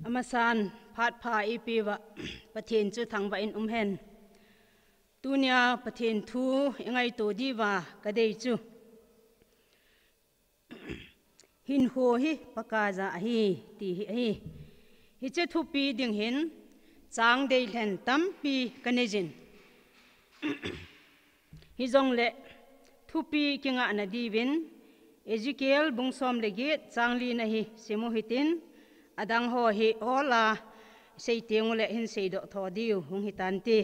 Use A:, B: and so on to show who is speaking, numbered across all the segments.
A: amasan phat pha ipiwa pathen chu thangba in hen tunia pathen thu engai to diwa kadei chu Hinkho hi Pakaija hi ti hi hiche thu pi ding hin chang dei hlen tam pi kanejin hi jong le thu pi kinga na divin ezekiel bungsom legi changli na hi semu hitin adang ho hi ola seiteng le hin seido thodiu hung hitan ti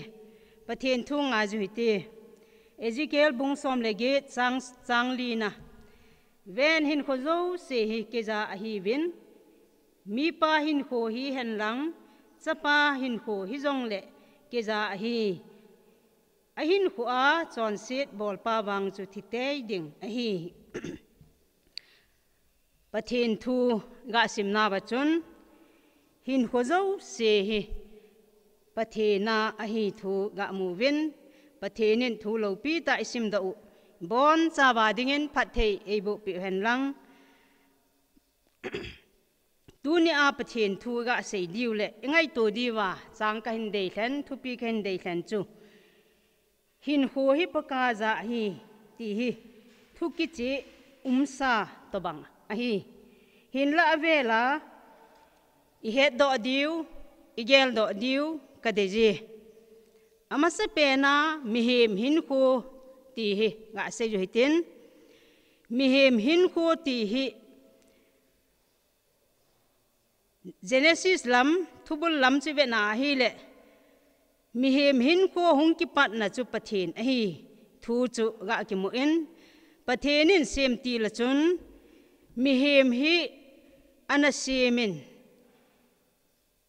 A: pathen thu nga ju hiti ezekiel bungsom legi changli na ven Hinkho zo se hi keza ahi vin mi pa Hinkho hi hen lang chapa Hinkho hi jong le keza ahi ahin khu a chon sit bol pa wang chu thitei ding ahi pathen thu ga simna bachun Hinkho zo se hi pathena ahi thu ga mu vin pathenin thu lo pi ta isim da u bon chawa dingin phathei eibu pi hen lang tuni a pathen thu ga sei diu le ngai to diwa chang ka hin dei hlen thu pi khen dei hlen chu Hinkho hi Pakaija hi ti hi thu ki chi umsa to bang ahi hin la avela I het do diu igel do diu kadeji amase pena mihim Hinkho ti hi nga se ju hitin mihim Hinkho ti hi Genesis lam thubul lam chi ve na hi le mihim Hinkho hung ki pat na chu pathen ahi thu chu ga ki mu in pathenin sem ti la chun mihim hi anasimin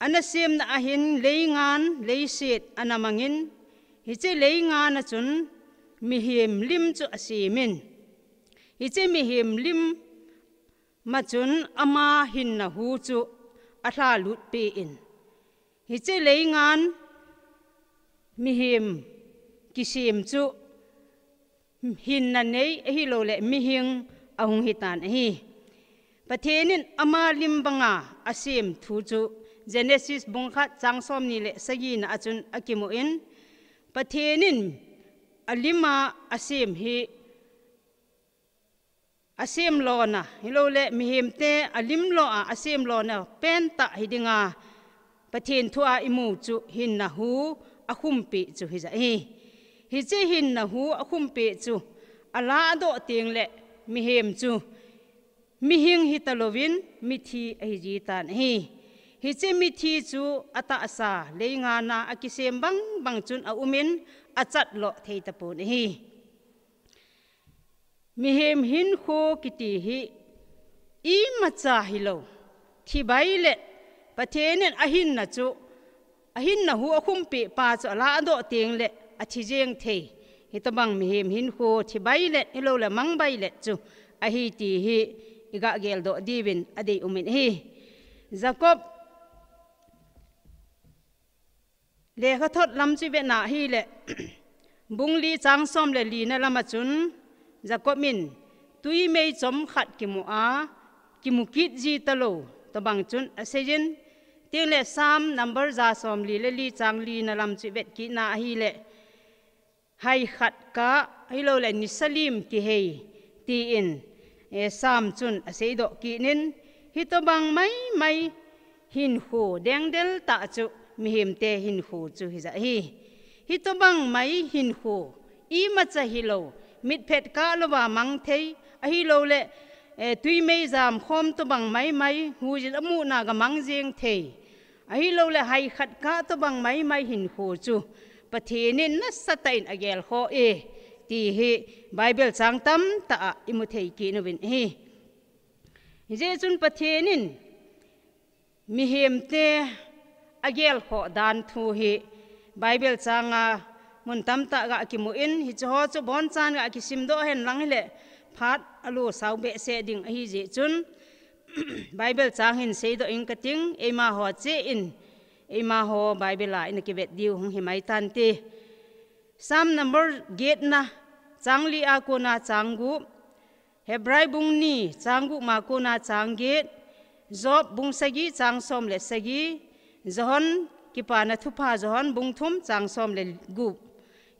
A: anasem na ahin leingan leiset anamangin hiche leingan na chun mihim lim chu asimin hiche mihim lim ma chun ama hin na hu chu atha lut pe in hiche leingan mihim kisim chu hin na nei hi lo le mihing ahung hitan hi pathenin ama lim banga asim thu chu Genesis munkhat changsom ni le sagi na achun akimu in pathenin alima asim hi asim lo na hilo le mihim te alim lo a asim lo na pen ta hidinga pathen thua imu chu hin na hu akhum pe chu hi za hi che hin na hu akhum pe chu ala do teng le mihim chu mihing hitalovin mithi ahiji tan hi che mithi chu ata asa leinga na akisem bang bang chun a umin achat lo thei tapun hi mihim Hinkho kiti hi I macha hilo thibaile pathenin ahin na chu ahin na hu akhum pe pa chu ala do teng le athijeng thei hitabang mihim Hinkho thibaile hilo le mangbaile chu ahi ti hi iga gel do divin adei umin hi Jacob le kha thot lam chi ve na hi le bungli changsom le li na lama chun Jacob min tui mei chom khat ki mu a ki mu kit ji talo to bang chun asejin teng le sam number za som li le li chang li na lam chi vet ki na hi le hai khat ka hi lo le ni salim ki hei ti in sam chun asei do ki nin hi to bang mai Hinkho deng del ta chu mihim te Hinkho chu hi za hi to bang mai Hinkho I macha hilo mit phet ka lo wa mang thei a hi lo le tui mei jam khom to bang mai hu jil amu na ga mang jeng thei a hi lo le hai khat ka to bang mai Hinkho chu pathenin na satain agel kho ti hi Bible chang tam ta imu thei ki no win hi je chun pathenin mihim te agel kho dan thu hi Bible changa mun tam ta ga ki mu in hi cho chu bon chan ga ki sim do hen lang le phat alu sau be se ding hi je chun Bible chang hin se do in kating ema ho che in ema ho Bible la in ki vet diu hung hi mai tan ti sam number get na changli a ko na changgu Hebrai bung ni changgu ma ko na changget job bung sagi chang som le sagi zohon kipana thupa zohon bung thum chang som le gup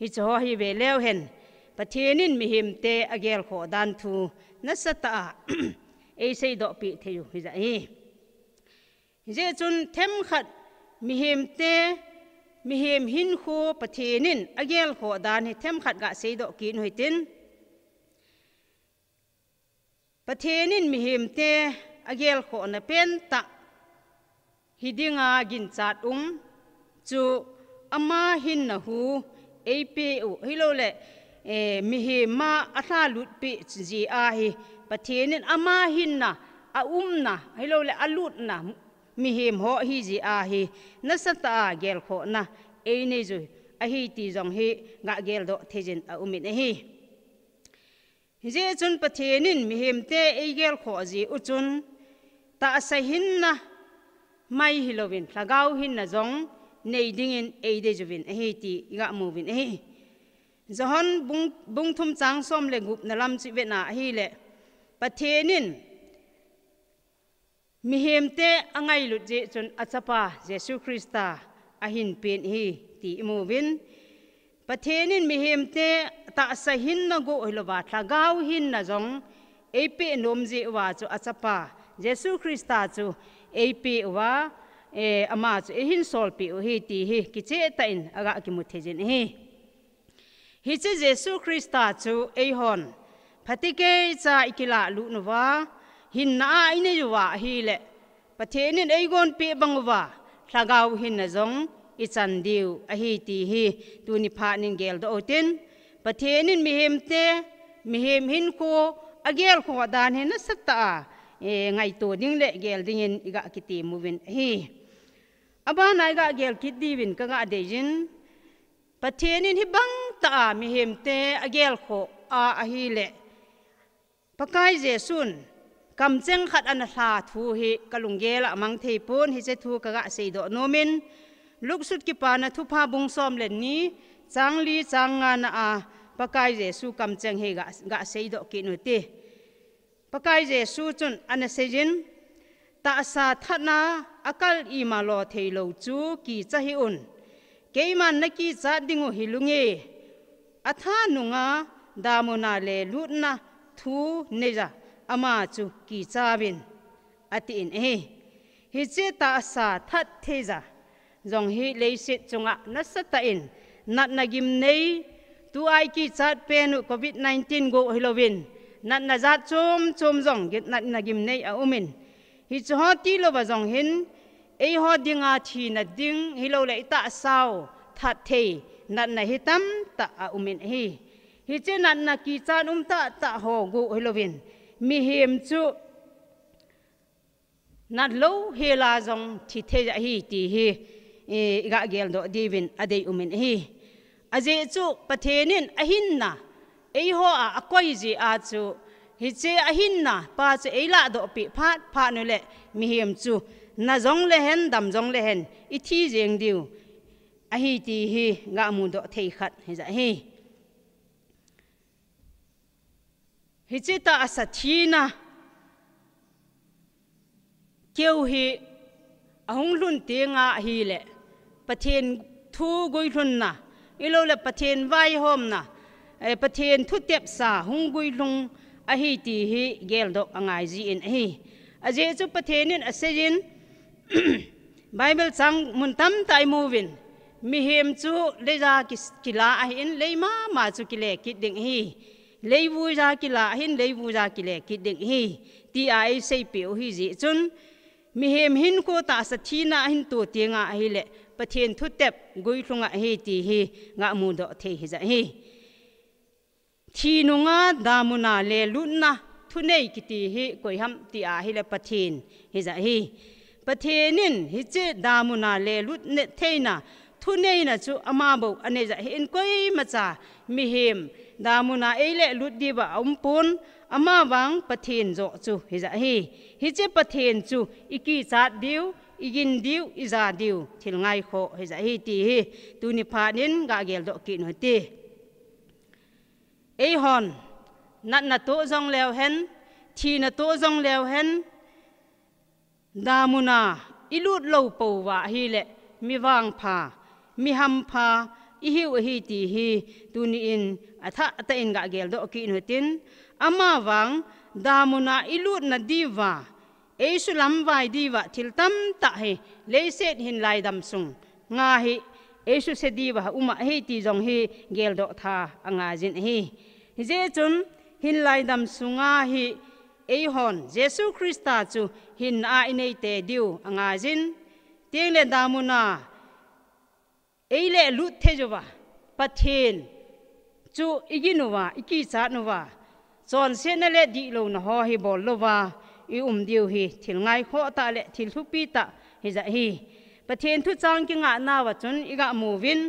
A: hi cho hi ve leo hen pathenin mi him te agel kho dan thu nasata ei sei do pi theyu hi za hi je chun them khat mi him te mi him hinkho pathenin agel kho dan hi them khat ga sei do ki noi tin pathenin mi him te agel kho na pen ta hidinga gin chat chu ama hin na hu epe u hilo le mi he ma atha lut pi ji a hi pathenin ama hin na a na hilo le alut na mi hem ho hi ji a hi nasata gel kho na e ne ju a hi ti jong hi nga gel do thejin a umin hi je chun pathenin mi hem te e gel kho ji u chun ta sa hin na mai hilovin lagau hin na jong nei dingin e de juvin hi ti ga movin hi zohon bung thum chang som le gup na lam chi ve na hi le pathenin mi hem te angai lut je chun achapa jesu christa ahin pen hi ti movin pathenin mi hem te ta sa hin na go hilova lagau hin na jong e pe nom je wa chu achapa jesu christa chu e pe wa ama chu e hin sol pi hi ti hi ki che ta in aga ki mu thejin hi che jesu christa chu e hon phatike cha ikila lu nu wa hin na ine ju wa hi le pathenin e gon pe bangwa thagau hin na jong i chan diu a hi ti hi tu ni pha ning gel do otin pathenin mi hem te mi hem hin ko agel kho dan he na sata ngai to ding le gel dingin iga kiti movin hi aba nai ga gel kit divin ka ga dejin pathenin hi bang ta mi hem te agel kho a hi le pakai jesun kam cheng khat an tha thu hi kalungela mang thei pon hi che thu ka ga sei do nomin luksut ki pa na thu pha bung som len ni changli changa na a pakai jesu kam cheng he ga sei do ki nu ti pakai jesu chun an sejin ta sa thana akal i ma lo thei lo chu ki cha hi un keiman na ki cha dingu hilunge atha nunga damuna le lutna thu neja ama chu ki chabin atin hi che ta sa that theja jong hi leisit chunga nasata in nat nagim nei tu ai ki chat penu covid 19 go hilovin nat na za chom jong git nat nagim nei a umin hi cho ti lo ba jong hin e ho dinga thi na ding hilo le ta sao that the nat na hitam ta a umin hi che nat na ki chan ta ho go hilovin mi hem chu nat lo hela jong thi the hi ti hi ga gel do divin adei umin hi aje chu pathenin ahin na ei ho a akoi ji a chu hi che ahin na pa che eila do pi pha nu le mi hem chu na jong le hen dam jong le hen i thi jeng diu a hi ti hi ga mu do thei khat hi za hi che ta asa thina keu hi ahung lun te nga hi le pathen thu goi lun na ilo le pathen vai hom na pathen thu tep sa hung goi lung a hi ti hi gel do angai ji in hi aje chu pathenin asejin bible chang mun tam tai movin mi hem chu leja kila a hin leima ma chu kile kit ding hi leibu ja kila hin leibu ja kile kit ding hi ti ai sei piu hi ji chun mi hem hin ko ta sa thina hin to tinga hi le pathen thu tep goi hlunga hi ti hi nga mu do the hi za hi thinunga damuna le lunna thunei kiti hi koi ham ti a hi le pathen hi za hi pathenin hi che damuna le lut ne theina thunei na chu ama bo ane za hi in koi macha mi hem damuna eile lut diba umpun ama wang pathen zo chu hi za hi che pathen chu iki chat diu igin diu iza diu thil ngai kho hi za hi ti hi tu ni pha nin ga gel do ki no ti ei hon nat na to jong lew hen thi na to jong lew hen damuna ilut lo powa hi le mi wang pha mi ham pha ihiuve hi ti hi tuni in atha ta in ga gel do ki nutin ama wang damuna ilut na diwa esulam vai diwa thiltam ta he leiset hin lai dam sung nga hi esu se diwa uma hi ti jong hi gel do tha anga jin hi je chun hin lai dam sunga hi hon jesu christa chu hin a inei te diu anga jin teng le damuna eile lut thejuwa pathen chu iginuwa iki cha nuwa chon se na le di lo na ho hi bol lowa i diu hi thil ngai kho ta le thil thu pi ta hi za hi pathen thu chang ki nga na wa chun iga movin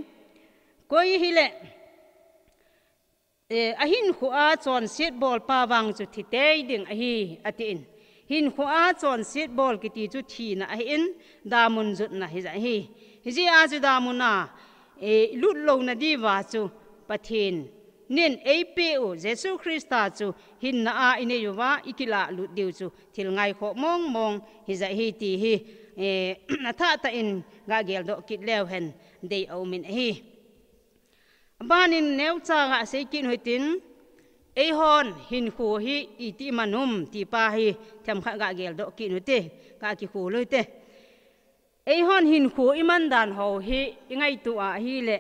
A: koi hi le ahin khu a chon set bol pa wang chu thi te ding a hi atin hin khu a chon set bol ki ti chu thi na a in damun zut na hi za hi ji a chu damuna lut lo na di wa chu pathen nin pe o jesu christa chu hin na a ine yuwa ikila lut diu chu thil ngai kho mong mong hi za hi ti hi na tha ta in ga gel do kit lew hen dei au min hi banin new cha ga se kin hoitin hon hin khu hi iti manum ti pa hi tham kha ga gel do kin hote ka ki khu loite hon hin khu iman dan ho hi ingai tu a hi le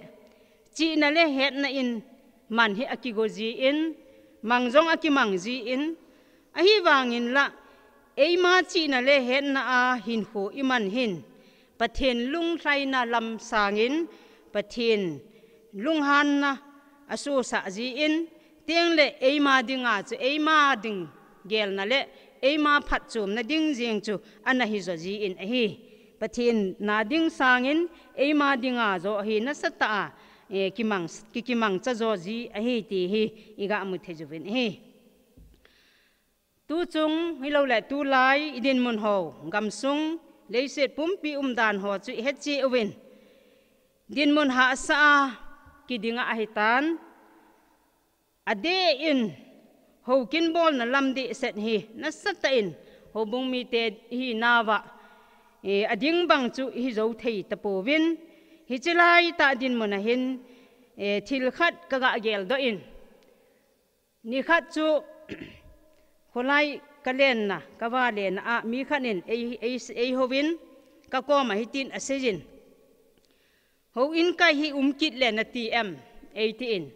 A: chi na le het na in man hi akigoji in mangjong akimangji in a hi wangin la ma chi na le het na a hin khu iman hin pathen lung thlai na lam sangin pathen lung han na asu sa ji in teng le ma dinga chu ma ding gel na le ma phat chum na ding jing chu ana hi zo ji in a hi pathen na ding sangin ma dinga zo hi na sata kimang cha zo ji a hi ti hi iga mu the juven hi tu chung hi lo le tu lai idin mun ho gam sung leiset pum pi dan ho chu het chi oven din mun ha sa ki dinga a hitan ade in ho kin bol na lam di set hi na sata in Houbung mite hi nawa ading bang chu hi zo thei tapovin hi chilai ta din mun a hin thil khat ka ga gel do in ni khat chu kholai kalen na kawa len a mi khanin hovin ka ko ma hitin asejin ho in kai hi kit le na ti em 18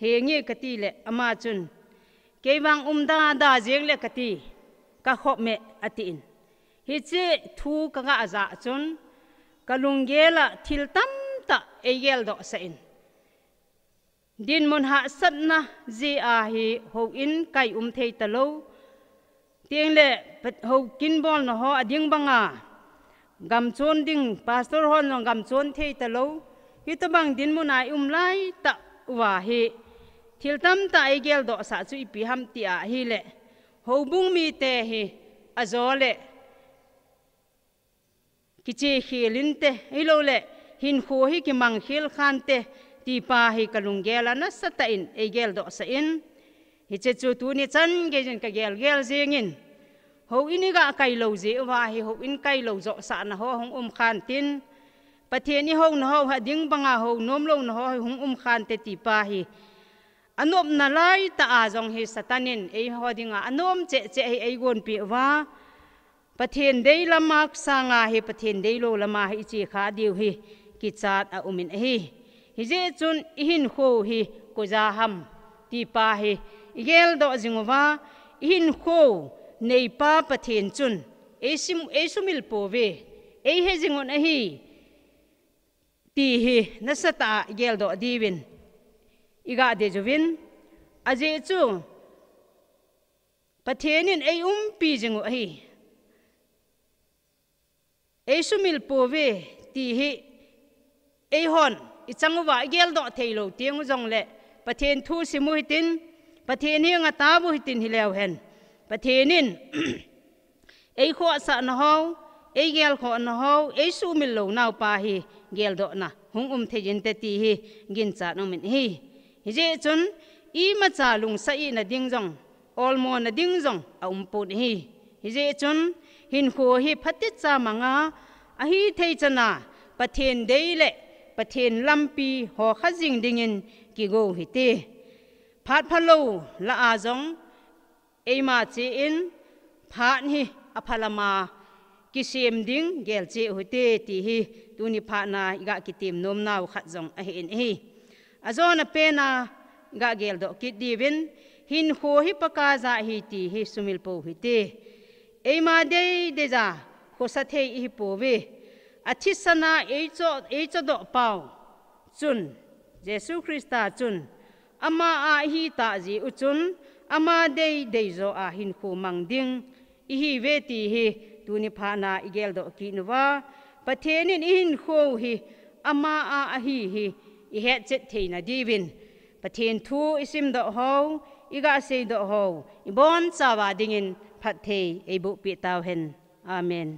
A: he nge kati le ama chun kewang da jeng le kati ka khop me atin hi che thu ka ga za chun kalungela thil tam ta egel do sa in din mun ha sat na ji a hi ho in kai thei ta lo tieng le ho kin bol no ho ading banga gam chon ding pastor hon no gam chon thei ta lo hi to bang din mun ai lai ta wa hi thil tam ta egel do sa chu ipi ham ti a hi le Houbung mite hi azole kiche khilin te ilo le hin khu hi ki mang khil khan te ti pa hi kalungela na sata in egel do sa in hi che chu tu ni chan ge jin ka gel jingin ho iniga kai lo je wa hi ho in kai lo zo sa na ho hong khan tin Pathenni ho na ho ha ding banga ho nom lo na ho hong khan te ti pa hi anop na lai ta a jong hi satanin ho dinga anom che hi gon pi wa Pathen dei lamak sanga hi pathen dei lo lama hi chi kha diu hi ki chat a umin hi je chun hin kho hi ko za ham ti pa hi igel do jingwa hin kho nei pa pathen chun esumil po ve he jingon a hi ti hi nasata gel do diwin iga de jovin aje chu pathenin pi jingo hi sumil po ve ti hi hon ichangwa gel do theilo tiang jong le pathen thu simu hitin pathen hi nga ta bu hitin hilew hen pathenin kho sa na ho gel kho na ho sumil lo naw pa hi gel do na hung thejin te ti hi gin cha no min hi je chun I ma cha lung sa I na ding jong olmo na ding jong put hi je chun Hinkho hi phatit cha manga ahi HETSAHNA Pathen deile Pathen lampi ho khajing dingin kigo hite phat phalo la azong eima che in phat hi aphalama kisem ding gel che hute ti hi tuni phana iga kitim nom naw khat jong ahin hi azona pena ga gel do kit divin Hinkho hi Pakaija hi ti hi sumil po hite eima de deja khosathe hi pove HETSAHNA eicho do pau chun Jesu Christa chun ama a hi ta ji uchun ama dei deizo a Hinkho mangding ihiuve ti hi tuni phana igel do kinwa Pathenni Hinkho hi ama a hi ihet theina divin Pathen thu isim do ho iga sei do ho ibon chawa dingin phathe ebu pi taw hen amen.